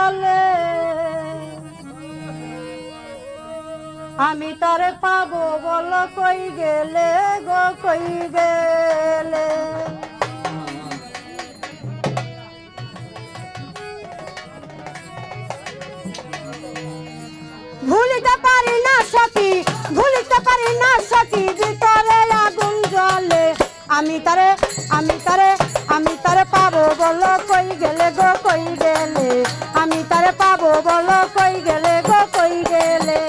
জলে আমি তারে পাবো বলো কই গেলে গো কই গেলে ভুলিতে পারি না সখী ভুলিতে পারি না সখী ভিতরে আগুন জ্বলে আমি তারে পাবো বলো কই গেলে গো কই গেলে আমি তারে পাবো বলো কই গেলে গো কই গেলে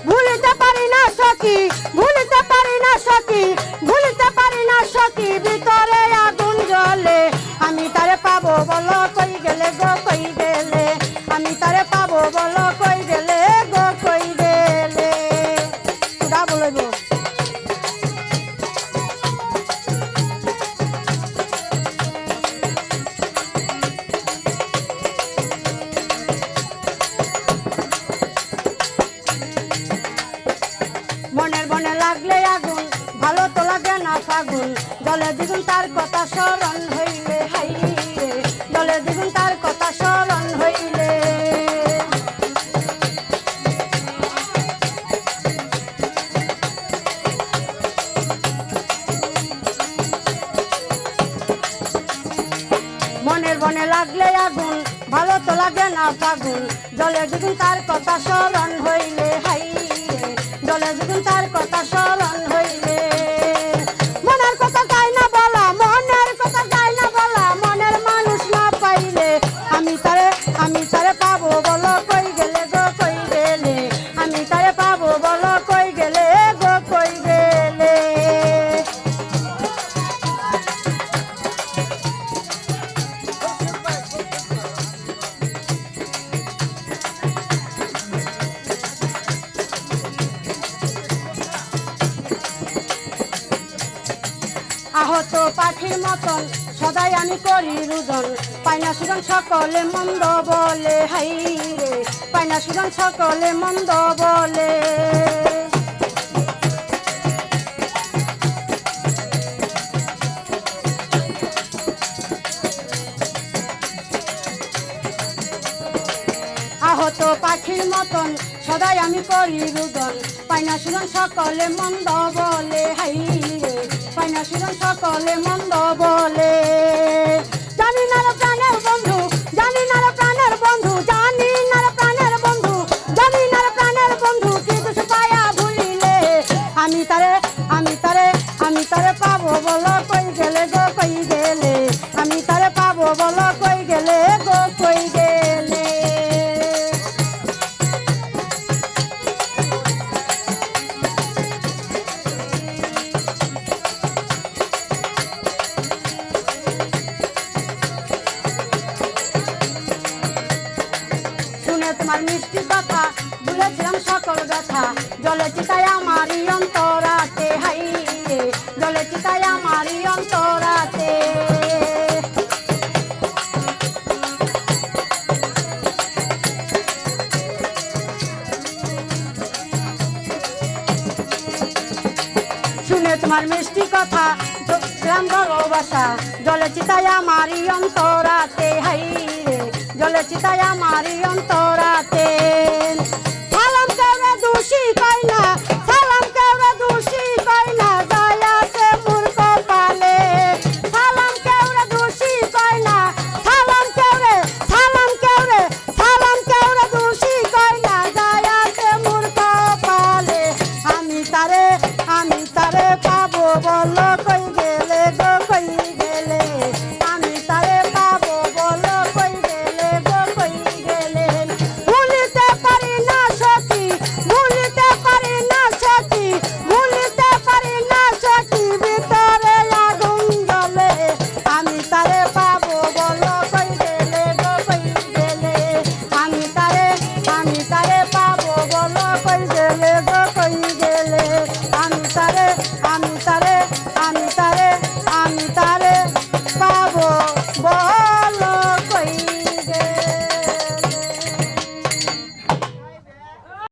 ভুলিতে পারি না সখী ভুলিতে পারি না সখী ভুলিতে পারি না সখী ভিতরে আগুন জ্বলে আমি তারে পাবো বলো কই গেলে গো কই গেলে আমি তারে পাবো বলো কই গেলে গো কই গেলে তোরা বলব মনের বনে লাগলে আগুন ভালো তো লাগে না ফাগুন জলে দ্বিগুণ তার কথা স্মরণ হইলে হাইরে জলে দ্বিগুণ তার কথা স্মরণ হইলে মনের বনে লাগলে আগুন ভালো তো লাগে না ফাগুন জলে দ্বিগুণ তার কথা স্মরণ হইলে হাইরে জলে দ্বিগুণ তার কথা স্মরণ হইলে মনের কথা চাই না বলা মনের কথা চাই না বলা মনের মানুষ না পাইলে আমি তারে পাবো বলো কই গেলে গো কই গেলে আমি তারে পাবো বলো কই গেলে গো কই গেলে আহত পাখির মতন সদাই আমি করি রুদন পাইনা সুজন সকলে মন্দ বলে হাই রে পাইনা সুজন সকলে মন্দ বলে আহত পাখির মতন সদাই আমি করি রুদন পাইনা সুজন সকলে মন্দ বলে হাই রে পাইনা সুজন সকলে মন্দ বলে জানি না রে প্রাণের বন্ধু জানি না রে প্রাণের বন্ধু জানি না রে প্রাণের বন্ধু জানি না রে প্রাণের বন্ধু কি দুষ পায়া ভুলিলে আমি তারে পাবো বলো কই গেলে গো কই গেলে আমি তারে পাবো বলো কই গেলে গো কই গেলে তোমার মিষ্টি কথা ভুলেছিলাম সকল ব্যথা জলে চিতায় আমারই অন্তরাতে হাই রে জলে চিতায় আমারই অন্তরাতে শুনে তোমার মিষ্টি কথা গ্রাম ভালোবাসা জলে চিতায় আমারই অন্তরাতে হাই রে জলে চিতায় আমারই অন্তরাতে সালাম করে দোষী পাই না